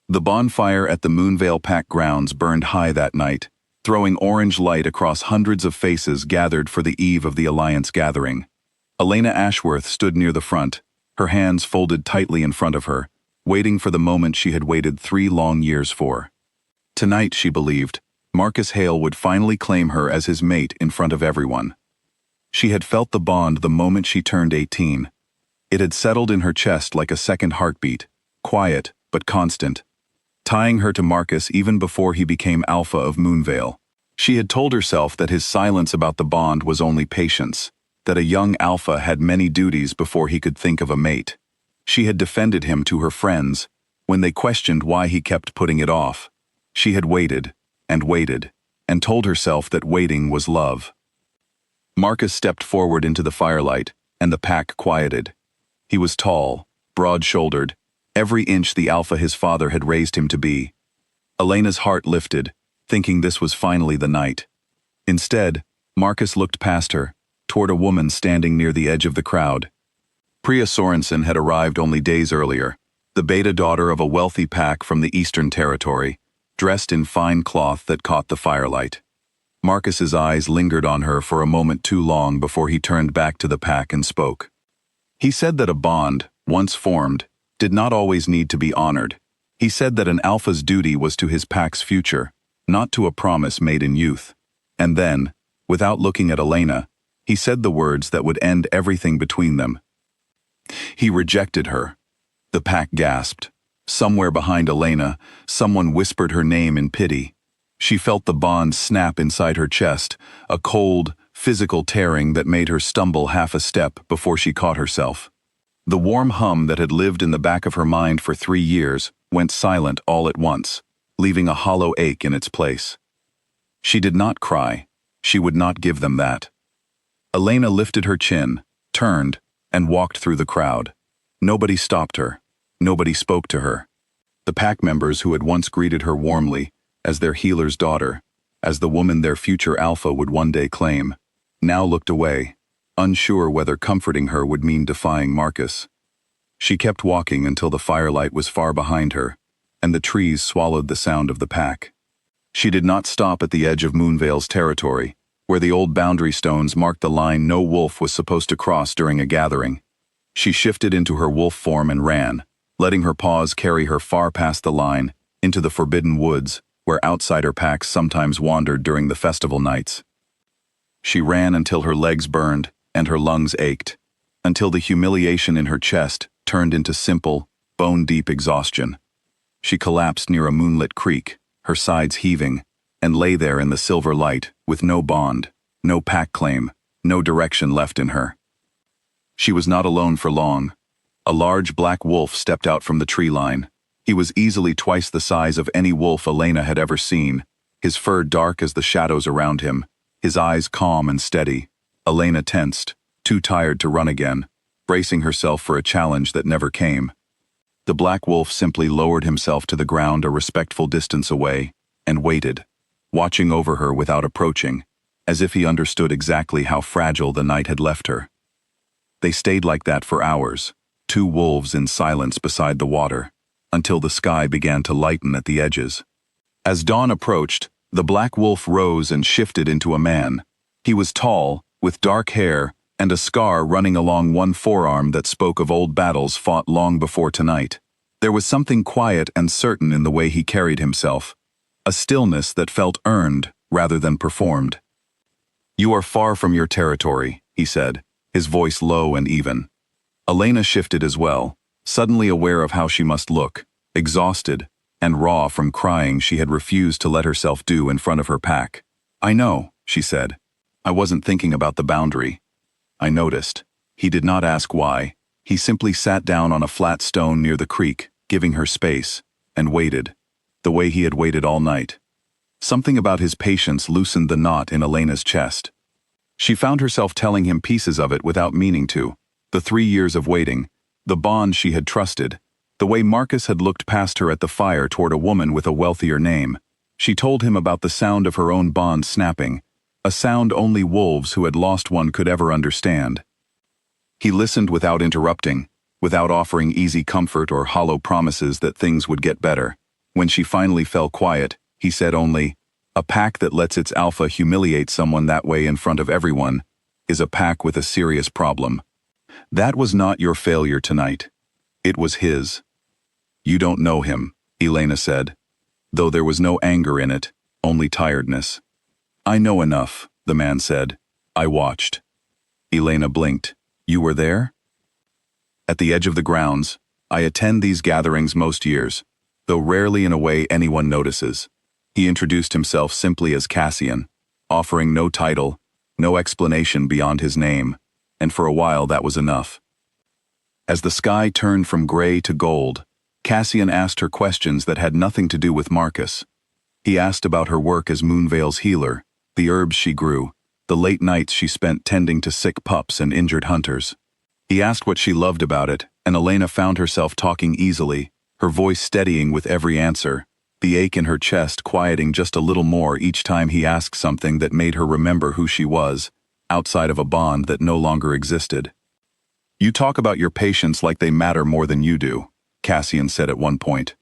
The bonfire at the Moonvale Pack grounds burned high that night, throwing orange light across hundreds of faces gathered for the eve of the Alliance gathering. Elena Ashworth stood near the front, her hands folded tightly in front of her, waiting for the moment she had waited 3 long years for. Tonight, she believed, Marcus Hale would finally claim her as his mate in front of everyone. She had felt the bond the moment she turned 18. It had settled in her chest like a second heartbeat, quiet but constant, tying her to Marcus even before he became Alpha of Moonvale. She had told herself that his silence about the bond was only patience, that a young Alpha had many duties before he could think of a mate. She had defended him to her friends when they questioned why he kept putting it off. She had waited, and told herself that waiting was love. Marcus stepped forward into the firelight, and the pack quieted. He was tall, broad-shouldered, every inch the Alpha his father had raised him to be. Elena's heart lifted, thinking this was finally the night. Instead, Marcus looked past her, toward a woman standing near the edge of the crowd. Priya Sorensen had arrived only days earlier, the beta daughter of a wealthy pack from the Eastern Territory, dressed in fine cloth that caught the firelight. Marcus's eyes lingered on her for a moment too long before he turned back to the pack and spoke. He said that a bond, once formed, did not always need to be honored. He said that an Alpha's duty was to his pack's future, not to a promise made in youth. And then, without looking at Elena, he said the words that would end everything between them. He rejected her. The pack gasped. Somewhere behind Elena, someone whispered her name in pity. She felt the bond snap inside her chest, a cold, physical tearing that made her stumble half a step before she caught herself. The warm hum that had lived in the back of her mind for 3 years went silent all at once, leaving a hollow ache in its place. She did not cry. She would not give them that. Elena lifted her chin, turned, and walked through the crowd. Nobody stopped her. Nobody spoke to her. The pack members who had once greeted her warmly, as their healer's daughter, as the woman their future Alpha would one day claim, now looked away, unsure whether comforting her would mean defying Marcus. She kept walking until the firelight was far behind her, and the trees swallowed the sound of the pack. She did not stop at the edge of Moonvale's territory, where the old boundary stones marked the line no wolf was supposed to cross during a gathering. She shifted into her wolf form and ran, letting her paws carry her far past the line, into the forbidden woods, where outsider packs sometimes wandered during the festival nights. She ran until her legs burned and her lungs ached, until the humiliation in her chest turned into simple, bone-deep exhaustion. She collapsed near a moonlit creek, her sides heaving, and lay there in the silver light, with no bond, no pack claim, no direction left in her. She was not alone for long. A large black wolf stepped out from the tree line. He was easily twice the size of any wolf Elena had ever seen, his fur dark as the shadows around him, his eyes calm and steady. Elena tensed, too tired to run again, bracing herself for a challenge that never came. The black wolf simply lowered himself to the ground a respectful distance away, and waited, watching over her without approaching, as if he understood exactly how fragile the night had left her. They stayed like that for hours, 2 wolves in silence beside the water, until the sky began to lighten at the edges. As dawn approached, the black wolf rose and shifted into a man. He was tall, with dark hair, and a scar running along one forearm that spoke of old battles fought long before tonight. There was something quiet and certain in the way he carried himself, a stillness that felt earned rather than performed. "You are far from your territory," he said, his voice low and even. Elena shifted as well, suddenly aware of how she must look, exhausted and raw from crying she had refused to let herself do in front of her pack. "I know," she said. "I wasn't thinking about the boundary." I noticed. He did not ask why. He simply sat down on a flat stone near the creek, giving her space, and waited, the way he had waited all night. Something about his patience loosened the knot in Elena's chest. She found herself telling him pieces of it without meaning to. The 3 years of waiting, the bond she had trusted, the way Marcus had looked past her at the fire toward a woman with a wealthier name. She told him about the sound of her own bond snapping, a sound only wolves who had lost one could ever understand. He listened without interrupting, without offering easy comfort or hollow promises that things would get better. When she finally fell quiet, he said only, "A pack that lets its alpha humiliate someone that way in front of everyone is a pack with a serious problem. That was not your failure tonight. It was his." "You don't know him," Elena said, though there was no anger in it, only tiredness. "I know enough," the man said. "I watched." Elena blinked. "You were there?" "At the edge of the grounds. I attend these gatherings most years, though rarely in a way anyone notices." He introduced himself simply as Cassian, offering no title, no explanation beyond his name, and for a while that was enough. As the sky turned from gray to gold, Cassian asked her questions that had nothing to do with Marcus. He asked about her work as Moonvale's healer, the herbs she grew, the late nights she spent tending to sick pups and injured hunters. He asked what she loved about it, and Elena found herself talking easily, her voice steadying with every answer, the ache in her chest quieting just a little more each time he asked something that made her remember who she was, outside of a bond that no longer existed. "You talk about your patients like they matter more than you do," Cassian said at one point.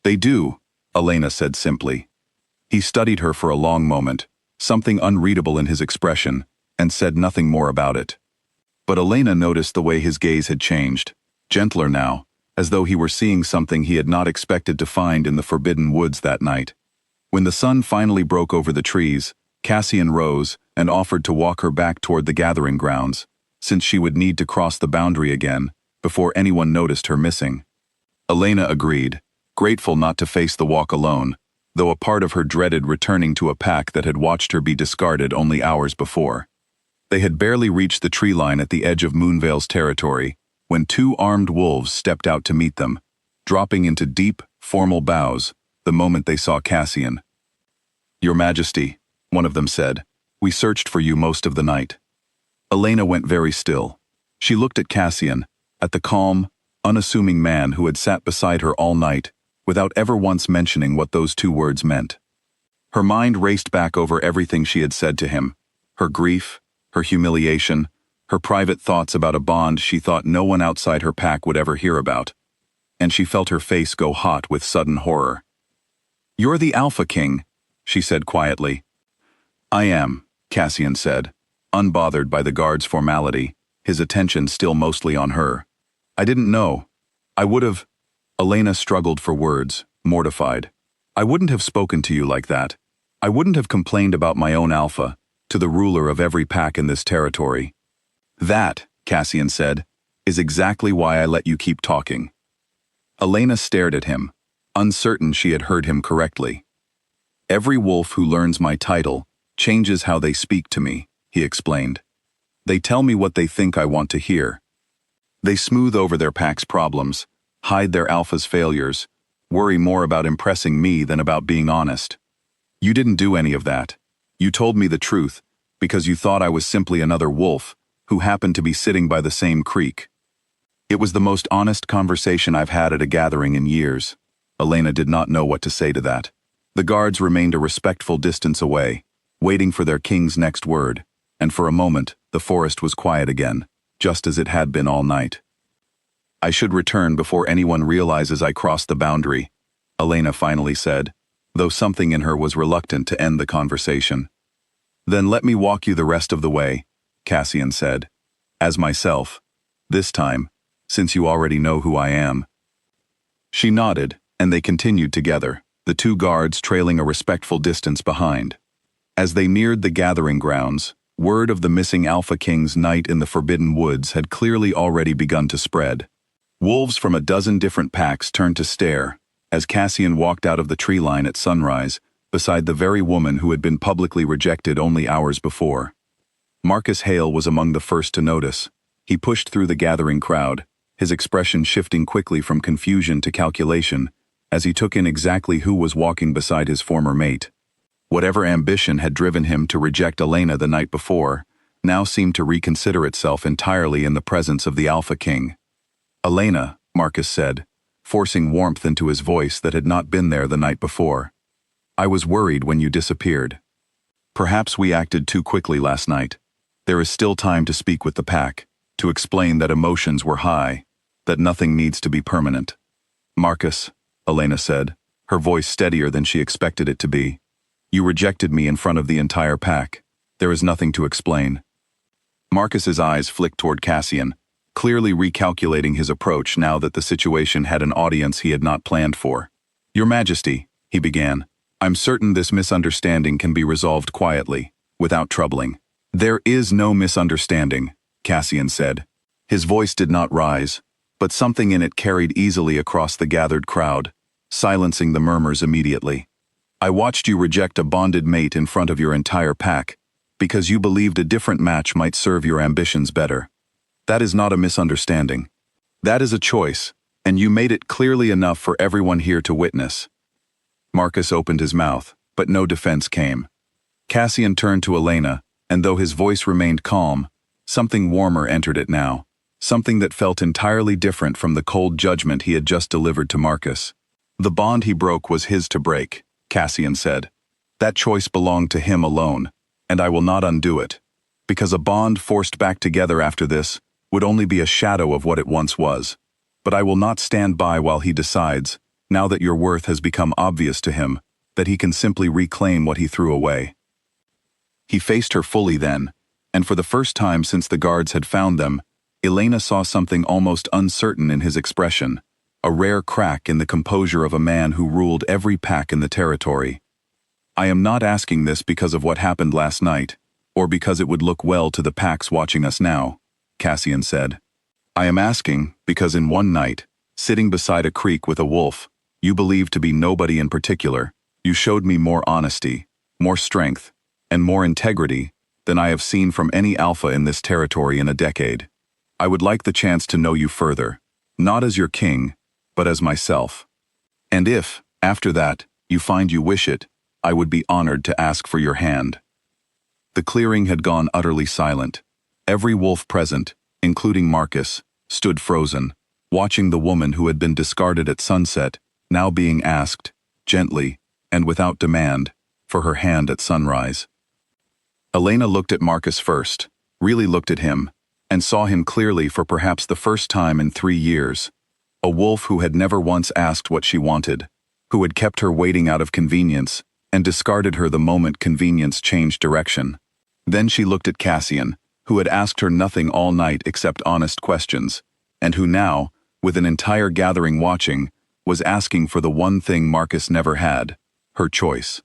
"They do," Elena said simply. He studied her for a long moment, something unreadable in his expression, and said nothing more about it. But Elena noticed the way his gaze had changed, gentler now, as though he were seeing something he had not expected to find in the forbidden woods that night. When the sun finally broke over the trees, Cassian rose and offered to walk her back toward the gathering grounds, since she would need to cross the boundary again before anyone noticed her missing. Elena agreed, grateful not to face the walk alone, though a part of her dreaded returning to a pack that had watched her be discarded only hours before. They had barely reached the tree line at the edge of Moonvale's territory when two armed wolves stepped out to meet them, dropping into deep, formal bows the moment they saw Cassian. "Your Majesty," one of them said, "we searched for you most of the night." Elena went very still. She looked at Cassian, at the calm, unassuming man who had sat beside her all night, without ever once mentioning what those two words meant. Her mind raced back over everything she had said to him, her grief, her humiliation, her private thoughts about a bond she thought no one outside her pack would ever hear about, and she felt her face go hot with sudden horror. "You're the Alpha King," she said quietly. "I am," Cassian said, unbothered by the guard's formality, his attention still mostly on her. "I didn't know. I would have—" Elena struggled for words, mortified. "I wouldn't have spoken to you like that. I wouldn't have complained about my own alpha, to the ruler of every pack in this territory. That," Cassian said, "is exactly why I let you keep talking." Elena stared at him, uncertain she had heard him correctly. "Every wolf who learns my title changes how they speak to me," he explained. "They tell me what they think I want to hear. They smooth over their pack's problems, hide their alpha's failures, worry more about impressing me than about being honest. You didn't do any of that. You told me the truth because you thought I was simply another wolf who happened to be sitting by the same creek." It was the most honest conversation I've had at a gathering in years. Elena did not know what to say to that. The guards remained a respectful distance away, waiting for their king's next word, and for a moment the forest was quiet again, just as it had been all night. "I should return before anyone realizes I crossed the boundary," Elena finally said, though something in her was reluctant to end the conversation. "Then let me walk you the rest of the way," Cassian said, "as myself. This time, since you already know who I am." She nodded, and they continued together, the two guards trailing a respectful distance behind. As they neared the gathering grounds, word of the missing Alpha King's night in the Forbidden Woods had clearly already begun to spread. Wolves from a dozen different packs turned to stare as Cassian walked out of the tree line at sunrise beside the very woman who had been publicly rejected only hours before. Marcus Hale was among the first to notice. He pushed through the gathering crowd, his expression shifting quickly from confusion to calculation as he took in exactly who was walking beside his former mate. Whatever ambition had driven him to reject Elena the night before now seemed to reconsider itself entirely in the presence of the Alpha King. "Elena," Marcus said, forcing warmth into his voice that had not been there the night before. "I was worried when you disappeared. Perhaps we acted too quickly last night. There is still time to speak with the pack, to explain that emotions were high, that nothing needs to be permanent." "Marcus," Elena said, her voice steadier than she expected it to be. You rejected me in front of the entire pack. There is nothing to explain. Marcus's eyes flicked toward Cassian, clearly recalculating his approach now that the situation had an audience he had not planned for. Your Majesty, he began, I'm certain this misunderstanding can be resolved quietly, without troubling. There is no misunderstanding, Cassian said. His voice did not rise, but something in it carried easily across the gathered crowd, silencing the murmurs immediately. I watched you reject a bonded mate in front of your entire pack, because you believed a different match might serve your ambitions better. That is not a misunderstanding. That is a choice, and you made it clearly enough for everyone here to witness. Marcus opened his mouth, but no defense came. Cassian turned to Elena, and though his voice remained calm, something warmer entered it now, something that felt entirely different from the cold judgment he had just delivered to Marcus. The bond he broke was his to break, Cassian said. That choice belonged to him alone, and I will not undo it, because a bond forced back together after this would only be a shadow of what it once was. But I will not stand by while he decides, now that your worth has become obvious to him, that he can simply reclaim what he threw away. He faced her fully then, and for the first time since the guards had found them, Elena saw something almost uncertain in his expression, a rare crack in the composure of a man who ruled every pack in the territory. I am not asking this because of what happened last night, or because it would look well to the packs watching us now, Cassian said. I am asking because in one night, sitting beside a creek with a wolf, you believed to be nobody in particular, you showed me more honesty, more strength, and more integrity than I have seen from any alpha in this territory in a decade. I would like the chance to know you further, not as your king, but as myself. And if, after that, you find you wish it, I would be honored to ask for your hand. The clearing had gone utterly silent. Every wolf present, including Marcus, stood frozen, watching the woman who had been discarded at sunset, now being asked, gently, and without demand, for her hand at sunrise. Elena looked at Marcus first, really looked at him, and saw him clearly for perhaps the first time in 3 years. A wolf who had never once asked what she wanted, who had kept her waiting out of convenience, and discarded her the moment convenience changed direction. Then she looked at Cassian, who had asked her nothing all night except honest questions, and who now, with an entire gathering watching, was asking for the one thing Marcus never had, her choice.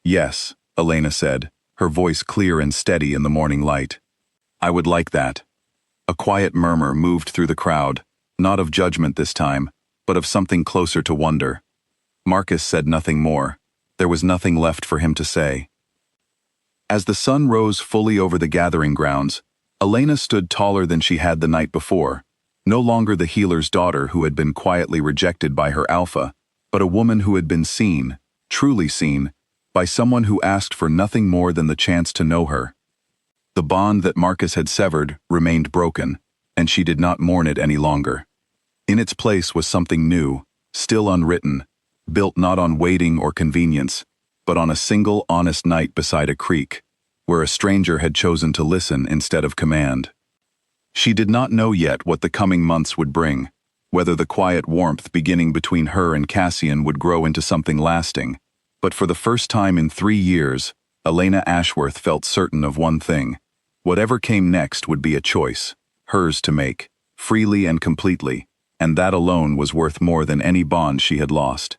Yes, Elena said, her voice clear and steady in the morning light. I would like that. A quiet murmur moved through the crowd, not of judgment this time, but of something closer to wonder. Marcus said nothing more. There was nothing left for him to say. As the sun rose fully over the gathering grounds, Elena stood taller than she had the night before, no longer the healer's daughter who had been quietly rejected by her alpha, but a woman who had been seen, truly seen, by someone who asked for nothing more than the chance to know her. The bond that Marcus had severed remained broken, and she did not mourn it any longer. In its place was something new, still unwritten, built not on waiting or convenience, but on a single honest night beside a creek, where a stranger had chosen to listen instead of command. She did not know yet what the coming months would bring, whether the quiet warmth beginning between her and Cassian would grow into something lasting, but for the first time in 3 years, Elena Ashworth felt certain of one thing. Whatever came next would be a choice, hers to make, freely and completely, and that alone was worth more than any bond she had lost.